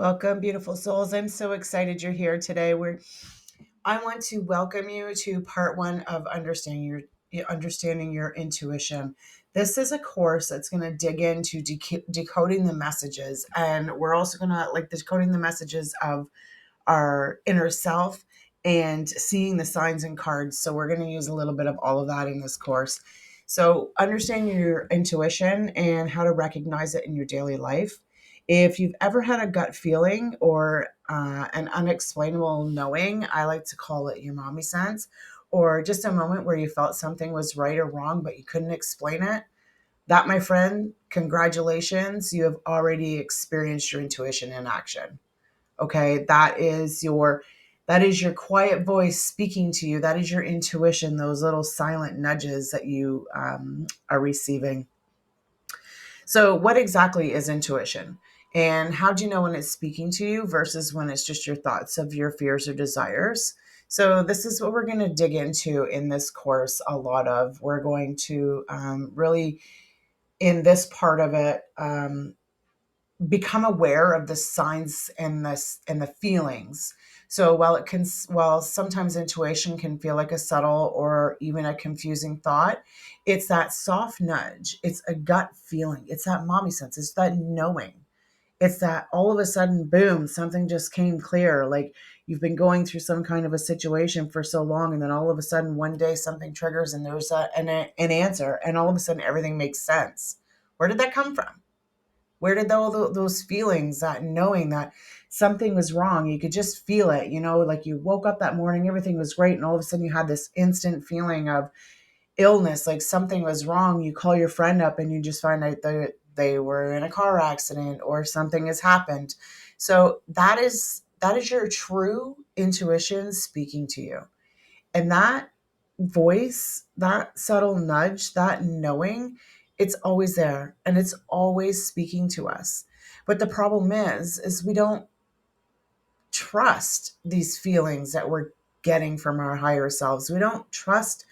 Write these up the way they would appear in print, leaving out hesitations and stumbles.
Welcome, beautiful souls. I'm so excited you're here today. I want to welcome you to part one of understanding your intuition. This is a course that's going to dig into decoding the messages, and we're also going to like decoding the messages of our inner self and seeing the signs and cards. So we're going to use a little bit of all of that in this course. So understanding your intuition and how to recognize it in your daily life. If you've ever had a gut feeling or an unexplainable knowing, I like to call it your mommy sense, or just a moment where you felt something was right or wrong, but you couldn't explain it, that, my friend, congratulations, you have already experienced your intuition in action. Okay, that is your quiet voice speaking to you. That is your intuition, those little silent nudges that you are receiving. So what exactly is intuition, and how do you know when it's speaking to you versus when it's just your thoughts of your fears or desires? So this is what we're going to dig into in this course. A lot of we're going to really, in this part of it, become aware of the signs and the feelings. So while sometimes intuition can feel like a subtle or even a confusing thought, it's that soft nudge, it's a gut feeling, it's that mommy sense, it's that knowing. It's that all of a sudden, boom, something just came clear. Like you've been going through some kind of a situation for so long, and then all of a sudden one day something triggers and there's an answer, and all of a sudden everything makes sense. Where did that come from? Where did those feelings, that knowing that something was wrong, you could just feel it, like you woke up that morning, everything was great, and all of a sudden you had this instant feeling of illness, like something was wrong. You call your friend up and you just find out that they were in a car accident or something has happened. So that is your true intuition speaking to you. And that voice, that subtle nudge, that knowing, it's always there and it's always speaking to us. But the problem is we don't trust these feelings that we're getting from our higher selves. We don't trust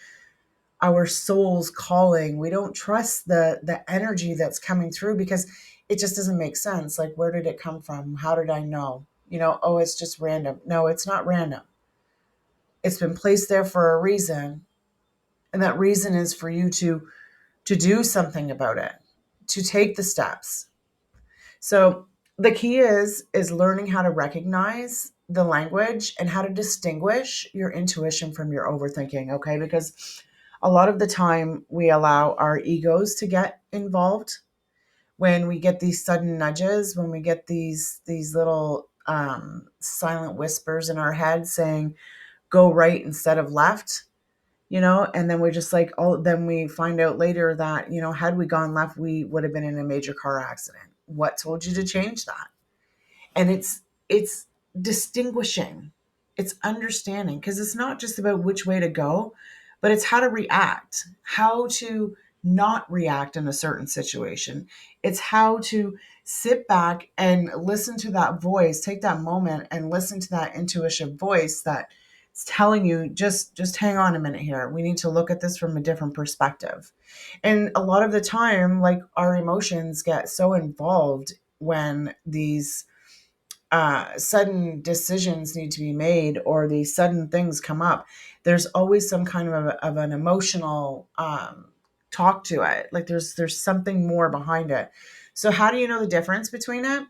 our soul's calling. We don't trust the energy that's coming through because it just doesn't make sense. Like, where did it come from? How did I know? Oh, it's just random. No, it's not random. It's been placed there for a reason, and that reason is for you to do something about it, to take the steps. So the key is learning how to recognize the language and how to distinguish your intuition from your overthinking. Okay, because a lot of the time we allow our egos to get involved when we get these sudden nudges, when we get these little silent whispers in our head saying go right instead of left. And then we're just like, oh, then we find out later that, had we gone left, we would have been in a major car accident. What told you to change that? And it's distinguishing, it's understanding, because it's not just about which way to go, but it's how to react, how to not react in a certain situation. It's how to sit back and listen to that voice, take that moment and listen to that intuitive voice that it's telling you, just hang on a minute here, we need to look at this from a different perspective. And a lot of the time, like, our emotions get so involved when these sudden decisions need to be made or these sudden things come up. There's always some kind of an emotional talk to it. Like there's something more behind it. So how do you know the difference between it?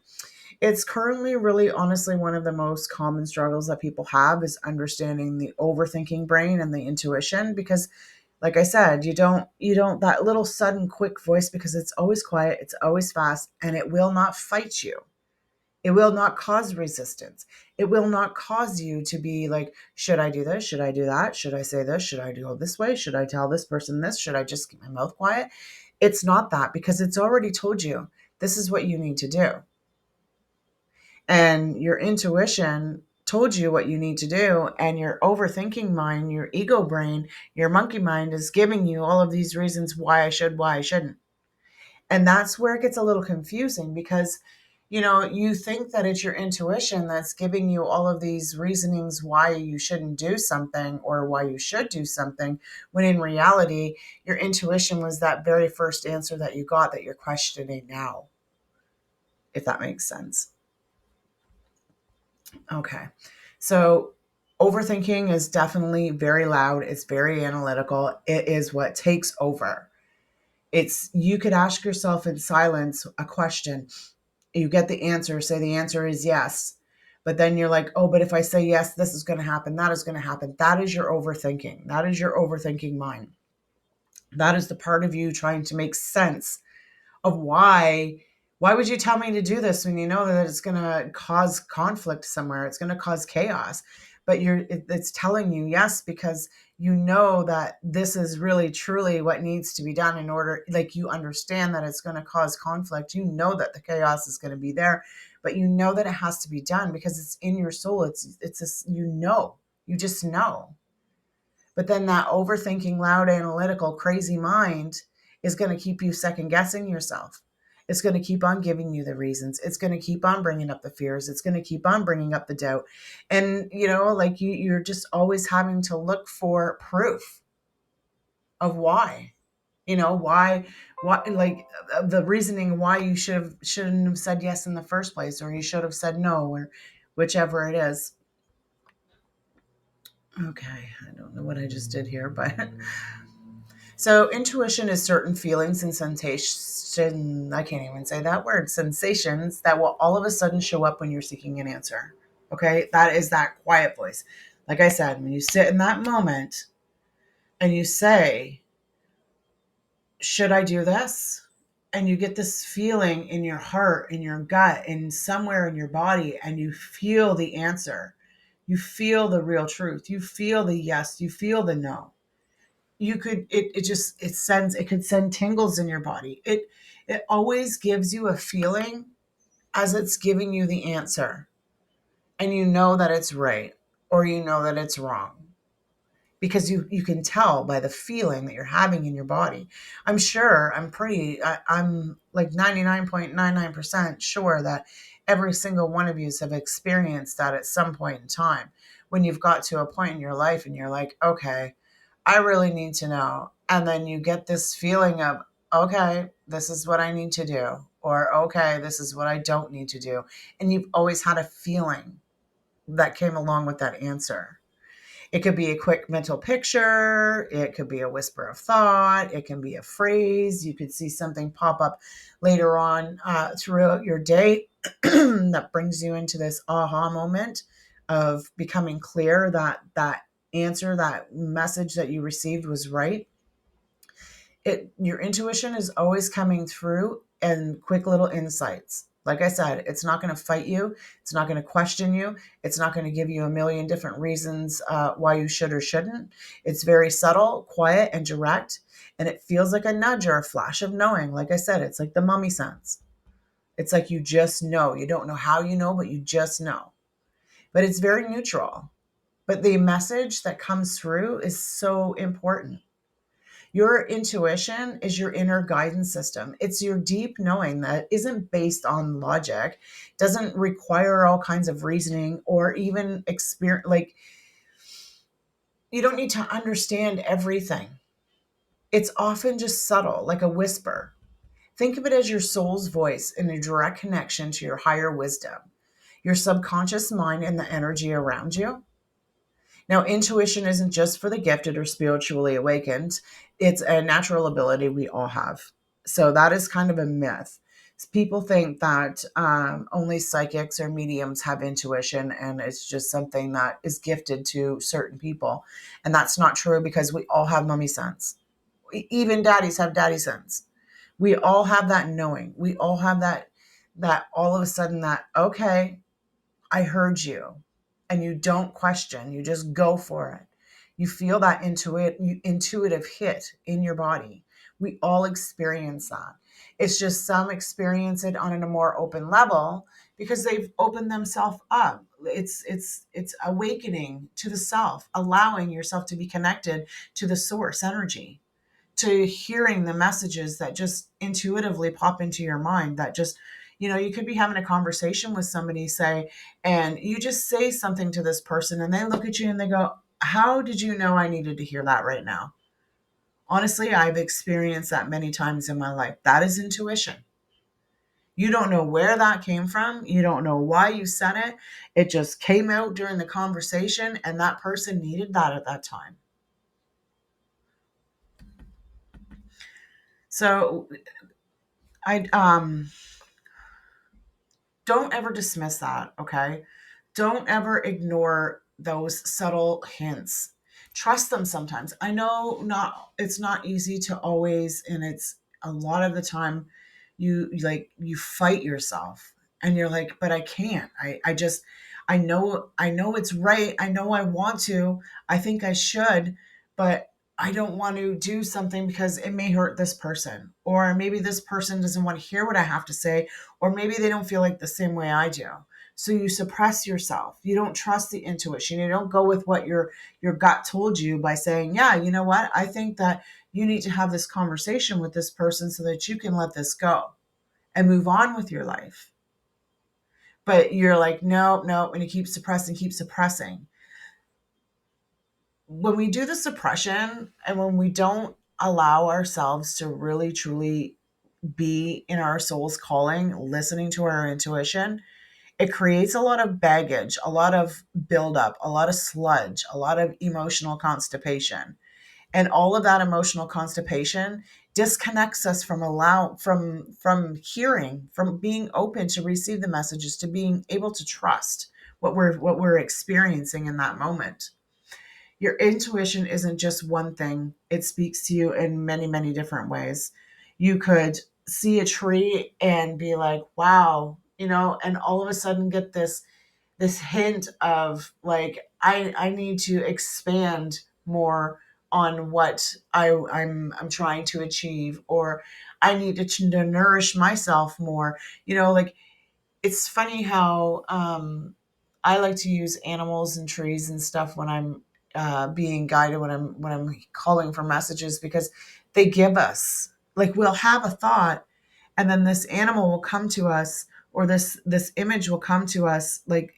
It's currently really honestly one of the most common struggles that people have is understanding the overthinking brain and the intuition, because like I said, you don't that little sudden quick voice, because it's always quiet, it's always fast, and it will not fight you. It will not cause resistance. It will not cause you to be like, should I do this? Should I do that? Should I say this? Should I go this way? Should I tell this person this? Should I just keep my mouth quiet? It's not that, because it's already told you this is what you need to do. And your intuition told you what you need to do. And your overthinking mind, your ego brain, your monkey mind is giving you all of these reasons why I should, why I shouldn't. And that's where it gets a little confusing, because you think that it's your intuition that's giving you all of these reasonings why you shouldn't do something or why you should do something, when in reality your intuition was that very first answer that you got that you're questioning now, if that makes sense. Okay. So overthinking is definitely very loud. It's very analytical. It is what takes over. It's you could ask yourself in silence a question. You get the answer, say the answer is yes. But then you're like, oh, but if I say yes, this is going to happen, that is going to happen. That is your overthinking. That is your overthinking mind. That is the part of you trying to make sense of why would you tell me to do this when you know that it's going to cause conflict somewhere, it's going to cause chaos, but it's telling you yes because you know that this is really truly what needs to be done in order, like you understand that it's going to cause conflict, you know that the chaos is going to be there, but you know that it has to be done because it's in your soul, it's this, you know, you just know. But then that overthinking, loud, analytical, crazy mind is going to keep you second guessing yourself. It's going to keep on giving you the reasons. It's going to keep on bringing up the fears. It's going to keep on bringing up the doubt. And, like you're just always having to look for proof of why. Why, like the reasoning why you shouldn't have said yes in the first place, or you should have said no, or whichever it is. Okay, I don't know what I just did here, but so intuition is certain feelings and sensation. I can't even say that word. Sensations that will all of a sudden show up when you're seeking an answer. Okay, that is that quiet voice. Like I said, when you sit in that moment and you say, "Should I do this?" and you get this feeling in your heart, in your gut, and somewhere in your body, and you feel the answer. You feel the real truth. You feel the yes. You feel the no. You could it could send tingles in your body. It always gives you a feeling as it's giving you the answer, and you know that it's right or you know that it's wrong because you can tell by the feeling that you're having in your body. I'm like 99.99% sure that every single one of you have experienced that at some point in time, when you've got to a point in your life and you're like, okay, I really need to know. And then you get this feeling of, okay, this is what I need to do, or okay, this is what I don't need to do. And you've always had a feeling that came along with that answer. It could be a quick mental picture, it could be a whisper of thought, it can be a phrase. You could see something pop up later on throughout your day that brings you into this aha moment of becoming clear that that answer, that message that you received was right. Your intuition is always coming through and quick little insights. Like I said, it's not going to fight you, it's not going to question you, it's not going to give you a million different reasons why you should or shouldn't. It's very subtle, quiet, and direct, and it feels like a nudge or a flash of knowing. Like I said, it's like the mummy sense. It's like you just know. You don't know how you know, but you just know. But it's very neutral. But the message that comes through is so important. Your intuition is your inner guidance system. It's your deep knowing that isn't based on logic, doesn't require all kinds of reasoning or even experience. Like, you don't need to understand everything. It's often just subtle, like a whisper. Think of it as your soul's voice in a direct connection to your higher wisdom, your subconscious mind, and the energy around you. Now, intuition isn't just for the gifted or spiritually awakened, it's a natural ability we all have. So, that is kind of a myth. People think that only psychics or mediums have intuition, and it's just something that is gifted to certain people. And that's not true because we all have mummy sense. Even daddies have daddy sense. We all have that knowing. We all have that all of a sudden that, okay, I heard you, and you don't question, you just go for it. You feel that intuitive hit in your body. We all experience that. It's just some experience it on a more open level because they've opened themselves up. It's awakening to the self, allowing yourself to be connected to the source energy, to hearing the messages that just intuitively pop into your mind, that just, you could be having a conversation with somebody, say, and you just say something to this person and they look at you and they go, how did you know I needed to hear that right now? Honestly, I've experienced that many times in my life. That is intuition. You don't know where that came from. You don't know why you said it. It just came out during the conversation, and that person needed that at that time. So I don't ever dismiss that, okay? Don't ever ignore those subtle hints. Trust them sometimes. I know not it's not easy to always, and it's a lot of the time you fight yourself and you're like, but I can't. I just I know it's right. I know I want to. I think I should, but I don't want to do something because it may hurt this person. Or maybe this person doesn't want to hear what I have to say, or maybe they don't feel like the same way I do. So you suppress yourself. You don't trust the intuition. You don't go with what your gut told you by saying, "Yeah, you know what? I think that you need to have this conversation with this person so that you can let this go and move on with your life." But you're like, "No, no," and you keep suppressing. When we do the suppression and when we don't allow ourselves to really truly be in our soul's calling, listening to our intuition, it creates a lot of baggage, a lot of buildup, a lot of sludge, a lot of emotional constipation. And all of that emotional constipation disconnects us from from hearing, from being open to receive the messages, to being able to trust what we're experiencing in that moment. Your intuition isn't just one thing. It speaks to you in many, many different ways. You could see a tree and be like, wow, and all of a sudden get this hint of like, I need to expand more on what I'm trying to achieve, or I need to nourish myself more. Like, it's funny how I like to use animals and trees and stuff when I'm being guided, when I'm calling for messages, because they give us, like, we'll have a thought, and then this animal will come to us, or this image will come to us. Like,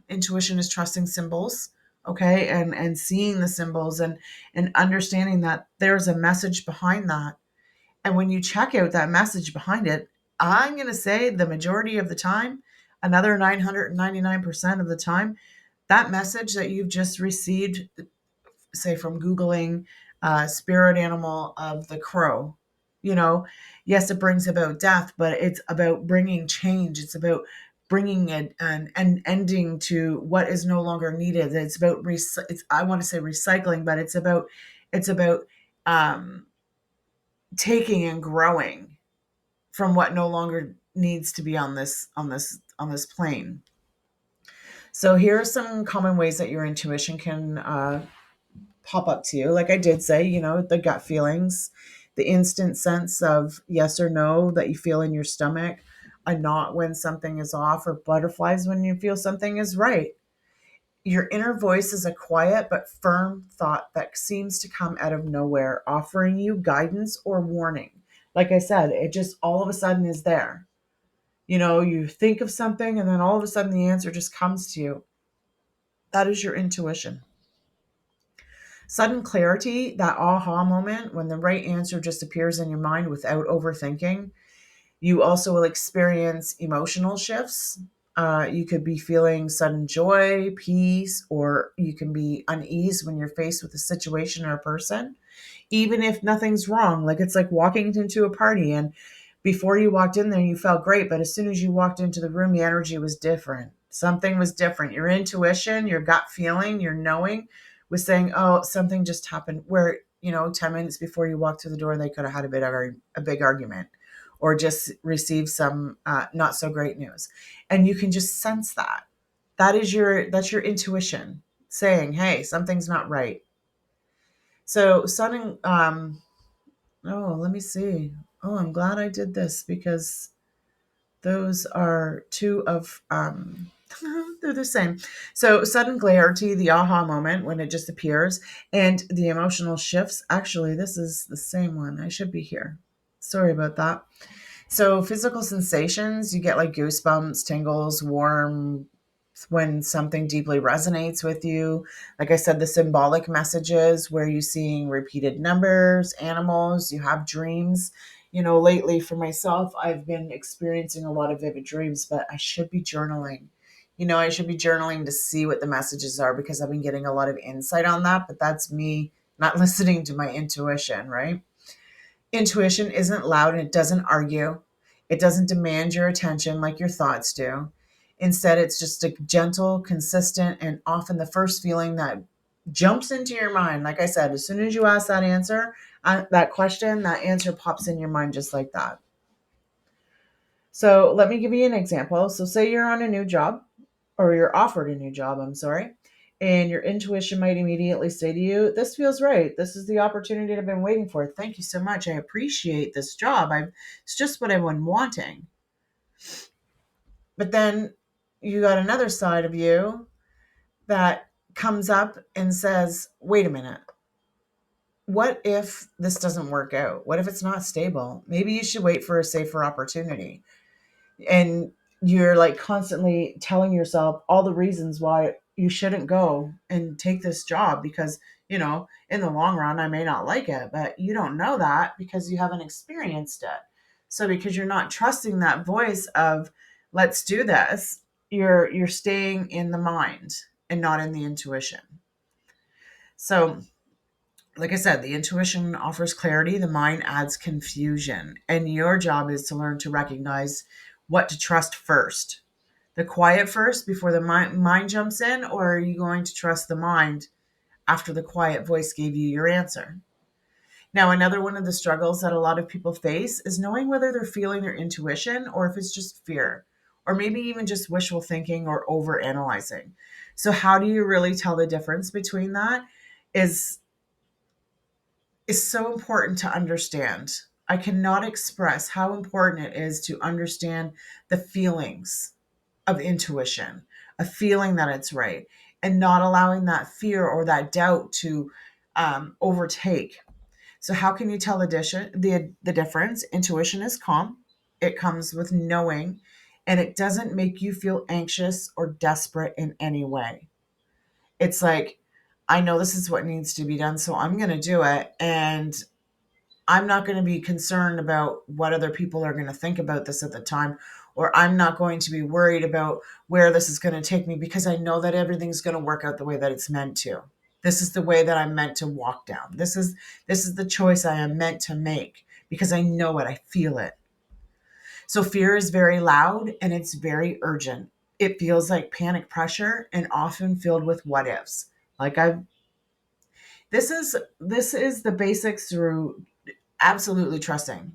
intuition is trusting symbols, okay, and seeing the symbols, and understanding that there's a message behind that. And when you check out that message behind it, I'm going to say the majority of the time, another 999% of the time, that message that you've just received, say from Googling spirit animal of the crow, yes, it brings about death, but it's about bringing change. It's about bringing an ending to what is no longer needed. It's about, I want to say recycling, but it's about um, taking and growing from what no longer needs to be on this plane. So here are some common ways that your intuition can pop up to you. Like I did say, the gut feelings, the instant sense of yes or no that you feel in your stomach, a knot when something is off, or butterflies when you feel something is right. Your inner voice is a quiet but firm thought that seems to come out of nowhere, offering you guidance or warning. Like I said, it just all of a sudden is there. You think of something, and then all of a sudden the answer just comes to you. That is your intuition. Sudden clarity, that aha moment when the right answer just appears in your mind without overthinking. You also will experience emotional shifts. You could be feeling sudden joy, peace, or you can be unease when you're faced with a situation or a person, even if nothing's wrong. Like, it's like walking into a party, and before you walked in there, you felt great, but as soon as you walked into the room, the energy was different. Something was different. Your intuition, your gut feeling, your knowing was saying, "Oh, something just happened." Where 10 minutes before you walked through the door, they could have had a big argument, or just received some not so great news, and you can just sense that. That's your intuition saying, "Hey, something's not right." So sudden oh, let me see. Oh, I'm glad I did this, because those are two of they're the same. So sudden clarity, the aha moment when it just appears, and the emotional shifts. Actually, this is the same one. I should be here. Sorry about that. So physical sensations, you get like goosebumps, tingles, warm when something deeply resonates with you. Like I said, the symbolic messages where you're seeing repeated numbers, animals, you have dreams. lately for myself, I've been experiencing a lot of vivid dreams, but I should be journaling. I should be journaling to see what the messages are because I've been getting a lot of insight on that, but that's me not listening to my intuition, right? Intuition isn't loud and it doesn't argue. It doesn't demand your attention like your thoughts do. Instead, it's just a gentle, consistent, and often the first feeling that jumps into your mind. Like I said, as soon as you ask that answer, that question, that answer pops in your mind just like that. So let me give you an example. So, say you're on a new job, or you're offered a new job, I'm sorry, and your intuition might immediately say to you, "This feels right. This is the opportunity I've been waiting for. Thank you so much. I appreciate this job. It's just what I've been wanting." But then you got another side of you that comes up and says, "Wait a minute. What if this doesn't work out? What if it's not stable? Maybe you should wait for a safer opportunity." And you're like constantly telling yourself all the reasons why you shouldn't go and take this job because, in the long run, I may not like it, but you don't know that because you haven't experienced it. So because you're not trusting that voice of let's do this, you're staying in the mind and not in the intuition. So like I said, the intuition offers clarity, the mind adds confusion, and your job is to learn to recognize what to trust first. The quiet first before the mind jumps in, or are you going to trust the mind after the quiet voice gave you your answer? Now, another one of the struggles that a lot of people face is knowing whether they're feeling their intuition or if it's just fear, or maybe even just wishful thinking or over analyzing. So, how do you really tell the difference between that? Is is so important to understand. I cannot express how important it is to understand the feelings of intuition, a feeling that it's right, and not allowing that fear or that doubt to overtake. So, how can you tell the difference? Intuition is calm, it comes with knowing, and it doesn't make you feel anxious or desperate in any way. It's like, I know this is what needs to be done, so I'm going to do it. And I'm not going to be concerned about what other people are going to think about this at the time, or I'm not going to be worried about where this is going to take me because I know that everything's going to work out the way that it's meant to. This is the way that I'm meant to walk down. This is the choice I am meant to make because I know it, I feel it. So fear is very loud and it's very urgent. It feels like panic pressure and often filled with what ifs. Like I this is the basics through absolutely trusting,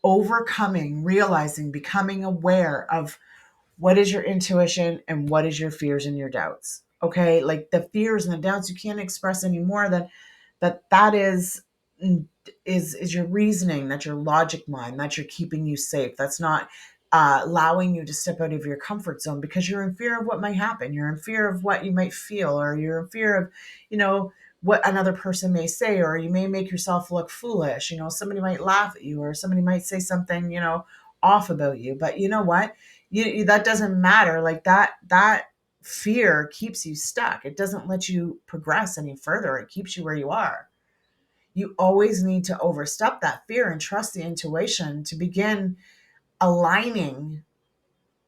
overcoming, realizing, becoming aware of what is your intuition and what is your fears and your doubts. Okay, like the fears and the doubts you can't express anymore. That is your reasoning, that's your logic mind, that's your keeping you safe. That's not allowing you to step out of your comfort zone because you're in fear of what might happen. You're in fear of what you might feel, or you're in fear of, what another person may say, or you may make yourself look foolish. Somebody might laugh at you, or somebody might say something, off about you. But you know what? That doesn't matter. Like that fear keeps you stuck. It doesn't let you progress any further. It keeps you where you are. You always need to overstep that fear and trust the intuition to begin aligning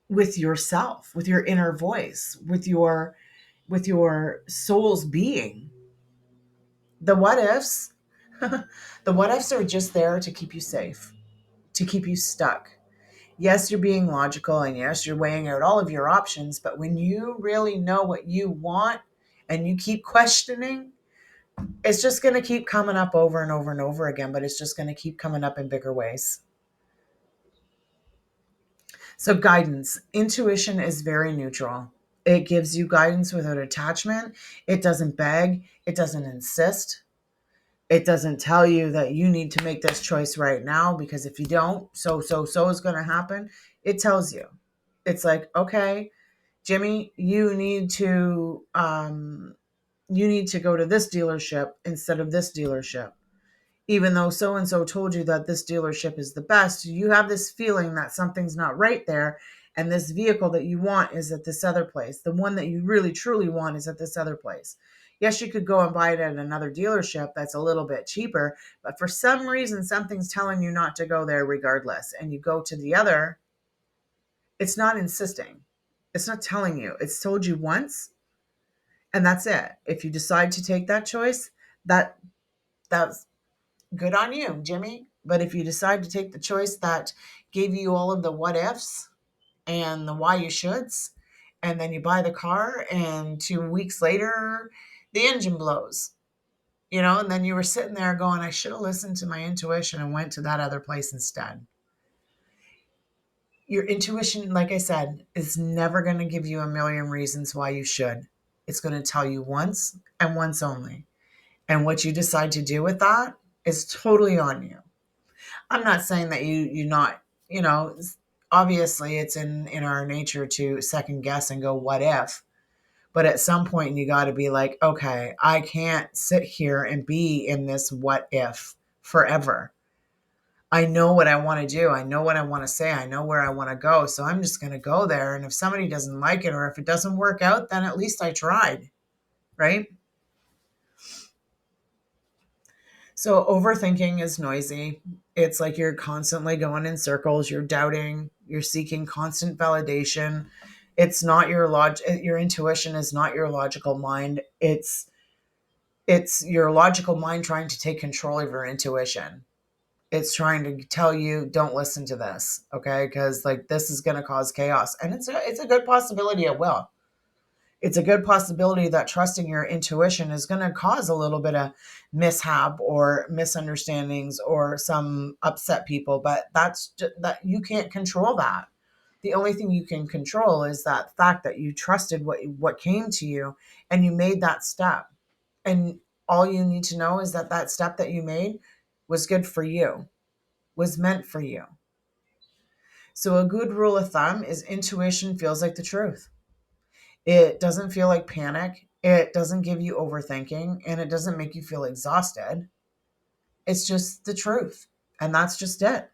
with yourself, with your inner voice, with your soul's being. The what ifs, the what ifs are just there to keep you safe, to keep you stuck. Yes, you're being logical and yes, you're weighing out all of your options, but when you really know what you want and you keep questioning, it's just going to keep coming up over and over and over again, but it's just going to keep coming up in bigger ways. So, guidance. Intuition is very neutral. It gives you guidance without attachment. It doesn't beg. It doesn't insist. It doesn't tell you that you need to make this choice right now because if you don't, so is going to happen. It tells you. It's like, okay, Jimmy, you need to go to this dealership instead of this dealership. Even though so and so told you that this dealership is the best, you have this feeling that something's not right there. And this vehicle that you want is at this other place. The one that you really truly want is at this other place. Yes, you could go and buy it at another dealership that's a little bit cheaper, but for some reason, something's telling you not to go there regardless. And you go to the other, it's not insisting. It's not telling you. It's told you once, and that's it. If you decide to take that choice, that that's good on you, Jimmy. But if you decide to take the choice that gave you all of the what ifs and the why you shoulds, and then you buy the car, and 2 weeks later, the engine blows, and then you were sitting there going, I should have listened to my intuition and went to that other place instead. Your intuition, like I said, is never going to give you a million reasons why you should. It's going to tell you once and once only. And what you decide to do with that is totally on you. I'm not saying that you not, obviously it's in our nature to second guess and go, what if? But at some point you got to be like, okay, I can't sit here and be in this what if forever. I know what I want to do. I know what I want to say. I know where I want to go. So I'm just going to go there. And if somebody doesn't like it or if it doesn't work out, then at least I tried. Right. So overthinking is noisy. It's like you're constantly going in circles. You're doubting. You're seeking constant validation. It's not your intuition is not your logical mind. It's your logical mind trying to take control of your intuition. It's trying to tell you, don't listen to this, okay? Because like this is going to cause chaos, and it's a good possibility it will. It's a good possibility that trusting your intuition is going to cause a little bit of mishap or misunderstandings or some upset people, but that you can't control that. The only thing you can control is that fact that you trusted what came to you and you made that step. And all you need to know is that that step that you made was good for you, was meant for you. So a good rule of thumb is intuition feels like the truth. It doesn't feel like panic. It doesn't give you overthinking and it doesn't make you feel exhausted. It's just the truth. And that's just it.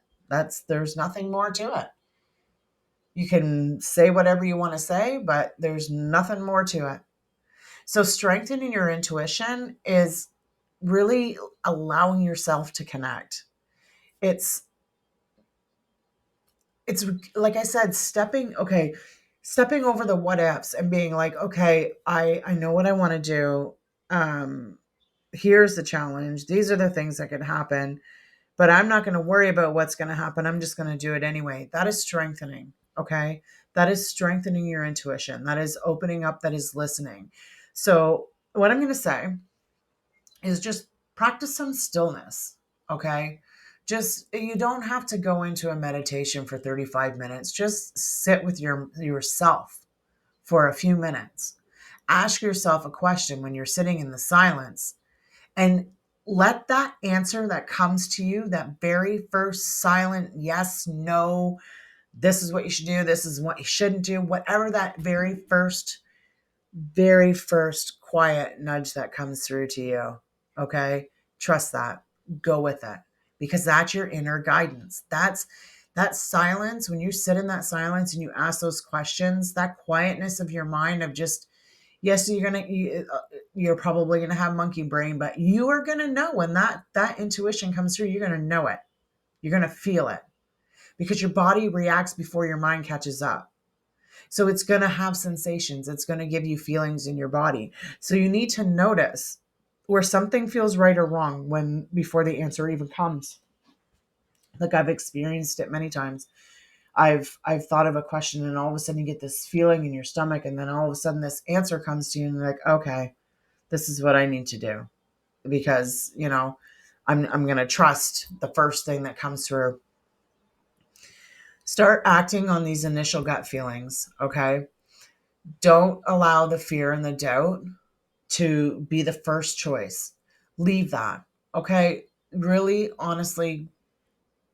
There's nothing more to it. You can say whatever you want to say, but there's nothing more to it. So strengthening your intuition is really allowing yourself to connect. It's it's like I said, stepping over the what ifs and being like, okay, I know what I want to do. Um, Here's the challenge. These are the things that could happen, but I'm not going to worry about what's going to happen. I'm just going to do it anyway. That is strengthening. Okay. That is strengthening your intuition. That is opening up. That is listening. So what I'm going to say is just practice some stillness. Okay. Just, you don't have to go into a meditation for 35 minutes. Just sit with yourself for a few minutes. Ask yourself a question when you're sitting in the silence and let that answer that comes to you, that very first silent yes, no, this is what you should do, this is what you shouldn't do, whatever that very first quiet nudge that comes through to you. Okay. Trust that. Go with it because that's your inner guidance. That's that silence. When you sit in that silence and you ask those questions, that quietness of your mind of just, yes, you're probably going to have monkey brain, but you are going to know when that intuition comes through, you're going to know it. You're going to feel it because your body reacts before your mind catches up. So it's going to have sensations. It's going to give you feelings in your body. So you need to notice where something feels right or wrong when before the answer even comes. Like I've experienced it many times. I've thought of a question and all of a sudden you get this feeling in your stomach and then all of a sudden this answer comes to you and you're like, okay, this is what I need to do because, I'm going to trust the first thing that comes through. Start acting on these initial gut feelings, okay? Don't allow the fear and the doubt to be the first choice. Leave that. Okay. Really, honestly,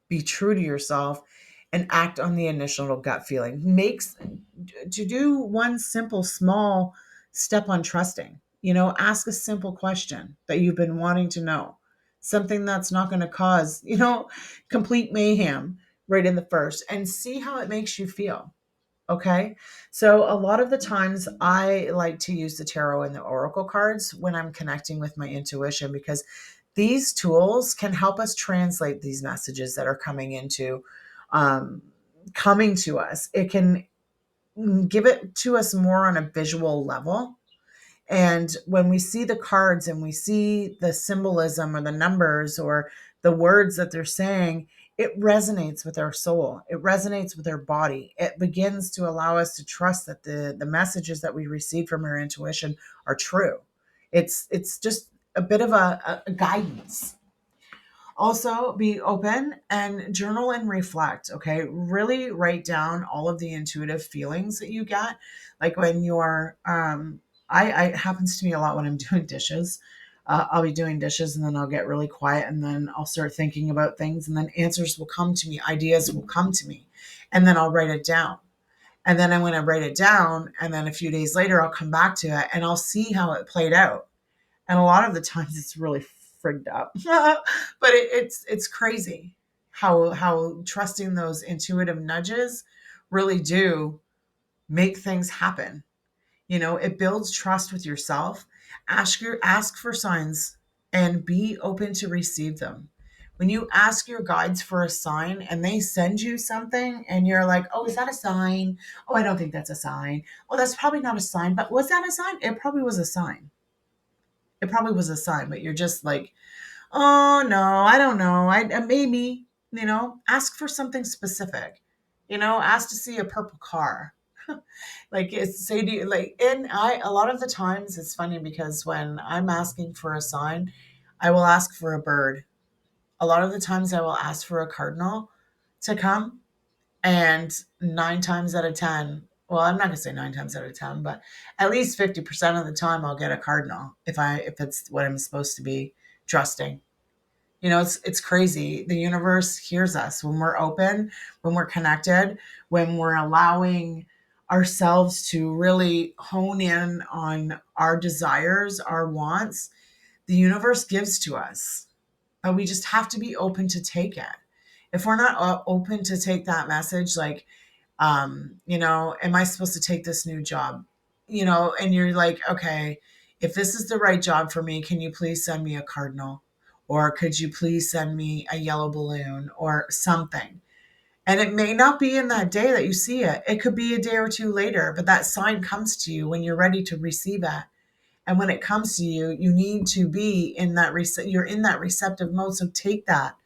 be true to yourself and act on the initial gut feeling. Makes to do one simple, small step on trusting. Ask a simple question that you've been wanting to know. Something that's not going to cause, complete mayhem right in the first and see how it makes you feel. Okay. So a lot of the times I like to use the tarot and the oracle cards when I'm connecting with my intuition, because these tools can help us translate these messages that are um, coming to us. It can give it to us more on a visual level. And when we see the cards and we see the symbolism or the numbers or the words that they're saying, it resonates with our soul. It resonates with our body. It begins to allow us to trust that the messages that we receive from our intuition are true. It's just a bit of a guidance. Also, be open and journal and reflect. Okay, really write down all of the intuitive feelings that you get, like when you're I it happens to me a lot when I'm doing dishes. I'll be doing dishes and then I'll get really quiet and then I'll start thinking about things and then answers will come to me, ideas will come to me, and then I'll write it down. And then I'm going to write it down, and then a few days later I'll come back to it and I'll see how it played out. And a lot of the times it's really frigged up. But it's crazy how trusting those intuitive nudges really do make things happen. It builds trust with yourself. Ask for signs and be open to receive them. When you ask your guides for a sign and they send you something and you're like, oh, is that a sign? Oh, I don't think that's a sign. Oh, that's probably not a sign, but was that a sign? It probably was a sign. It probably was a sign, but you're just like, oh no, I don't know. Maybe, ask for something specific. Ask to see a purple car. Like it's say to you, like and I a lot of the times it's funny because when I'm asking for a sign, I will ask for a bird. A lot of the times I will ask for a cardinal to come, and 9 times out of 10, well, I'm not gonna say 9 times out of 10, but at least 50% of the time I'll get a cardinal if it's what I'm supposed to be trusting. It's crazy. The universe hears us when we're open, when we're connected, when we're allowing ourselves to really hone in on our desires, our wants. The universe gives to us, but we just have to be open to take it. If we're not open to take that message, like, am I supposed to take this new job? And you're like, okay, if this is the right job for me, can you please send me a cardinal? Or could you please send me a yellow balloon or something? And it may not be in that day that you see it. It could be a day or two later, but that sign comes to you when you're ready to receive it. And when it comes to you, you need to be in that you're in that receptive mode. So take that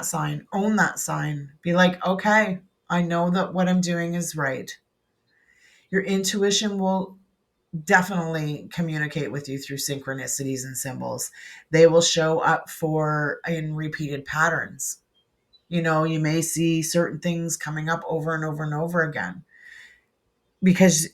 sign, own that sign. Be like, okay, I know that what I'm doing is right. Your intuition will definitely communicate with you through synchronicities and symbols. They will show up for in repeated patterns. You may see certain things coming up over and over and over again, because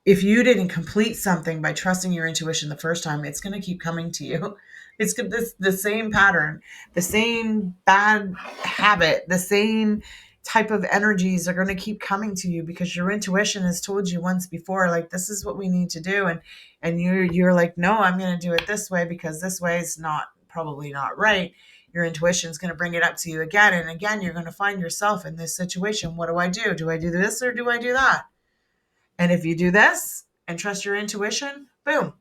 if you didn't complete something by trusting your intuition the first time, it's going to keep coming to you. The same pattern, the same bad habit, the same type of energies are going to keep coming to you because your intuition has told you once before, like, this is what we need to do. And you're like, no, I'm going to do it this way because this way is probably not right. Your intuition is going to bring it up to you again. And again, you're going to find yourself in this situation. What do I do? Do I do this or do I do that? And if you do this and trust your intuition, boom,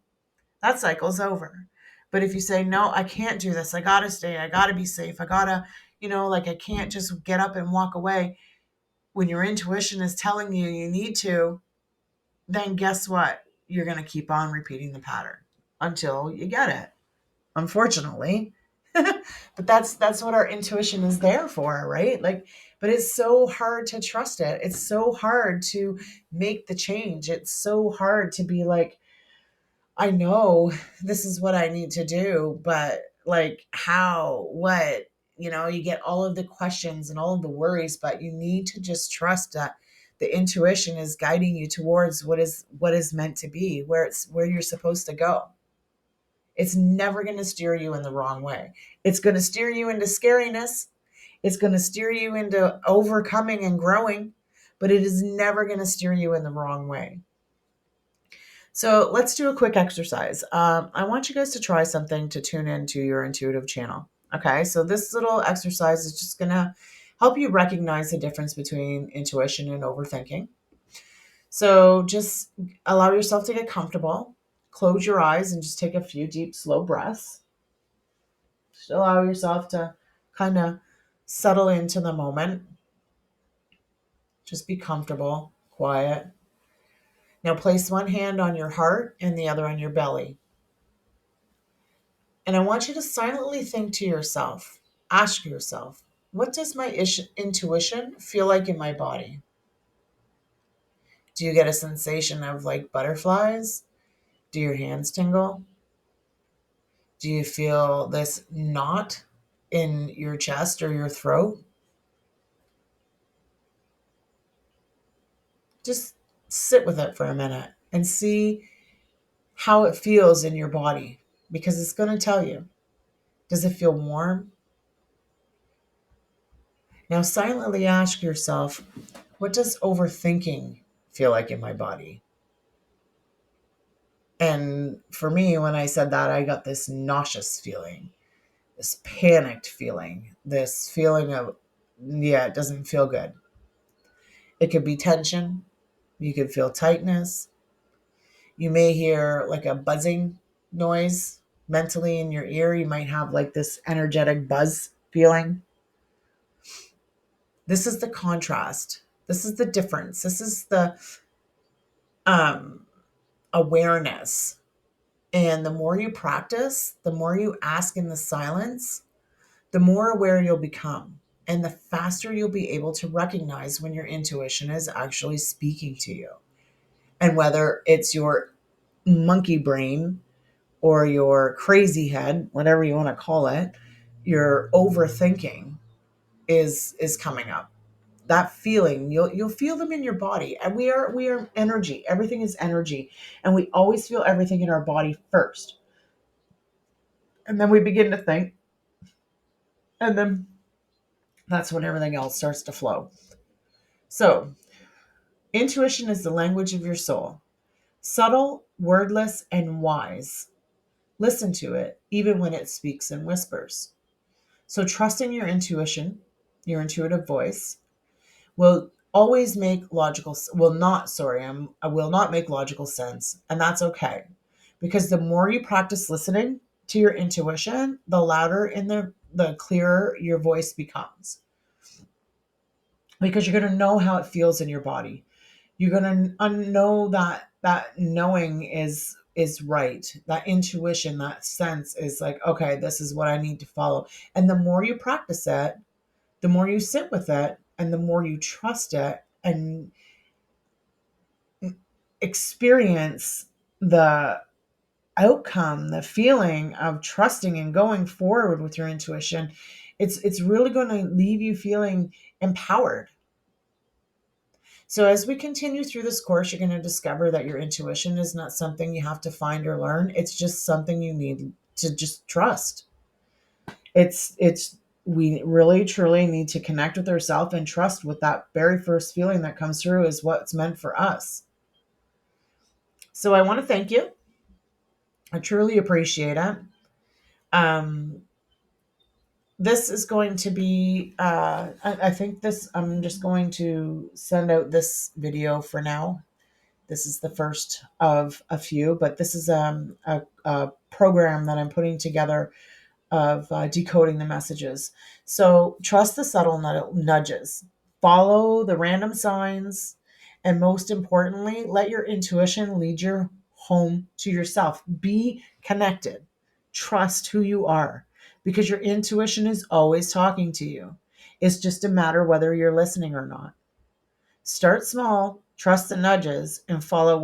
that cycle's over. But if you say, no, I can't do this, I gotta stay, I gotta be safe, I gotta, like I can't just get up and walk away, when your intuition is telling you you need to, then guess what? You're gonna keep on repeating the pattern until you get it, unfortunately. But that's what our intuition is there for, right? Like, but it's so hard to trust it. It's so hard to make the change. It's so hard to be like, I know this is what I need to do, but like how, what, you get all of the questions and all of the worries, but you need to just trust that the intuition is guiding you towards what is meant to be, where you're supposed to go. It's never going to steer you in the wrong way. It's going to steer you into scariness. It's going to steer you into overcoming and growing, but it is never going to steer you in the wrong way. So let's do a quick exercise. I want you guys to try something to tune into your intuitive channel. Okay, so this little exercise is just going to help you recognize the difference between intuition and overthinking. So just allow yourself to get comfortable, close your eyes, and just take a few deep, slow breaths. Just allow yourself to kind of settle into the moment. Just be comfortable, quiet. Now place one hand on your heart and the other on your belly. And I want you to silently think to yourself, ask yourself, what does my intuition feel like in my body? Do you get a sensation of like butterflies? Do your hands tingle? Do you feel this knot in your chest or your throat? Just sit with it for a minute and see how it feels in your body because it's going to tell you. Does it feel warm? Now, silently ask yourself, what does overthinking feel like in my body? And for me, when I said that, I got this nauseous feeling, this panicked feeling, this feeling of, yeah, it doesn't feel good. It could be tension. You could feel tightness. You may hear like a buzzing noise mentally in your ear. You might have like this energetic buzz feeling. This is the contrast. This is the difference. This is the um, awareness. And the more you practice, the more you ask in the silence, the more aware you'll become. And the faster you'll be able to recognize when your intuition is actually speaking to you. And whether it's your monkey brain or your crazy head, whatever you want to call it, your overthinking is coming up. That feeling, you'll feel them in your body. And we are energy. Everything is energy. And we always feel everything in our body first. And then we begin to think, and then that's when everything else starts to flow. So, intuition is the language of your soul. Subtle, wordless, and wise. Listen to it, even when it speaks in whispers. So, trusting your intuition, your intuitive voice, will always make logical will not sorry I will not make logical sense, and that's okay, because the more you practice listening to your intuition, the louder and the clearer your voice becomes, because you're going to know how it feels in your body. You're going to know that that knowing is right. That intuition, that sense is like, okay, this is what I need to follow. And the more you practice it, the more you sit with it, and the more you trust it and experience the outcome, the feeling of trusting and going forward with your intuition, it's really going to leave you feeling empowered. So as we continue through this course, you're going to discover that your intuition is not something you have to find or learn. It's just something you need to just trust. It's we really truly need to connect with ourselves and trust with that very first feeling that comes through is what's meant for us. So I want to thank you. I truly appreciate it. Um, this is going to be, I think this, I'm just going to send out this video for now. This is the first of a few, but this is a program that I'm putting together of decoding the messages. So trust the subtle nudges, follow the random signs, and most importantly, let your intuition lead you home to yourself. Be connected. Trust who you are because your intuition is always talking to you. It's just a matter whether you're listening or not. Start small, trust the nudges, and follow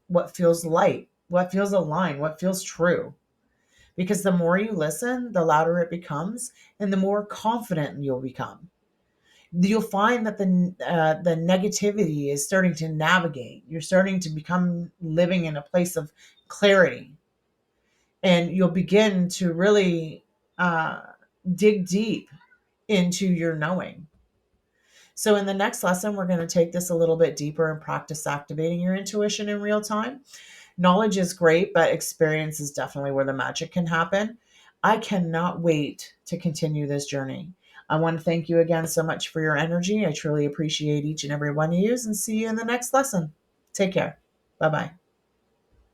what feels light, what feels aligned, what feels true. Because the more you listen, the louder it becomes, and the more confident you'll become. You'll find that the negativity is starting to navigate. You're starting to become living in a place of clarity, and you'll begin to really uh, dig deep into your knowing. So, in the next lesson, we're going to take this a little bit deeper and practice activating your intuition in real time. Knowledge is great, but experience is definitely where the magic can happen. I cannot wait to continue this journey. I want to thank you again so much for your energy. I truly appreciate each and every one of you, and see you in the next lesson. Take care. Bye bye.